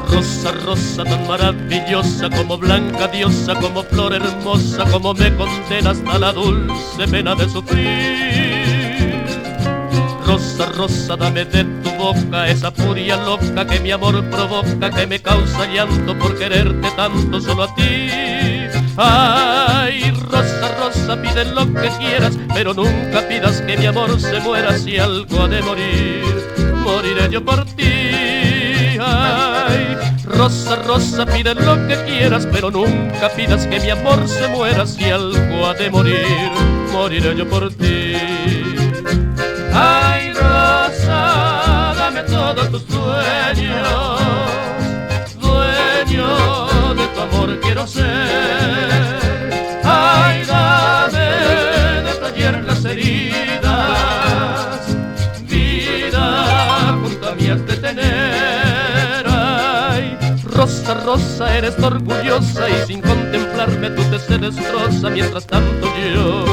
Rosa, rosa tan maravillosa, como blanca diosa, como flor hermosa, como me condena hasta la dulce pena de sufrir. Rosa, rosa, dame de tu boca esa furia loca que mi amor provoca, que me causa llanto por quererte tanto solo a ti. Ay, rosa, rosa, pide lo que quieras, pero nunca pidas que mi amor se muera. Si algo ha de morir, moriré yo por ti. Ay, rosa, rosa, pide lo que quieras, pero nunca pidas que mi amor se muera. Si algo ha de morir, moriré yo por ti. Ay, rosa, dame todos tus sueños, dueño de tu amor quiero ser. Ay, dame de taller las heridas, vida junto a mí has de tener. Ay, rosa, rosa, eres orgullosa y sin contemplarme tú te se destroza. Mientras tanto yo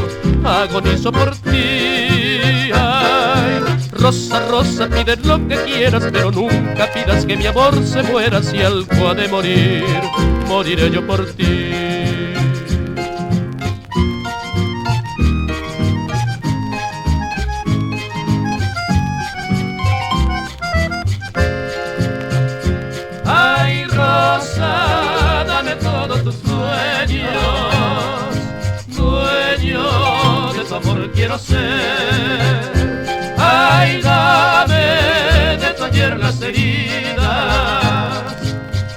agonizo por ti. Ay, rosa, rosa, pide lo que quieras, pero nunca pidas que mi amor se muera. Si algo ha de morir, moriré yo por ti. Ay, rosa, dame todos tus sueños, dueño de tu amor quiero ser. Ay, dame de tu ayer las heridas,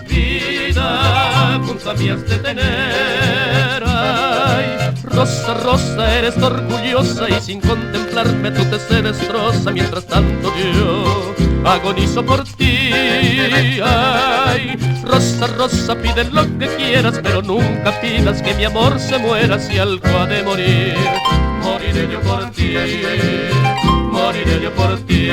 vida junto a mí has de tener. Ay, rosa, rosa, eres orgullosa y sin contemplarme tú te se destroza. Mientras tanto yo agonizo por ti. Ay, rosa, rosa, pide lo que quieras, pero nunca pidas que mi amor se muera. Si algo ha de morir, moriré yo por ti, moriré yo por ti.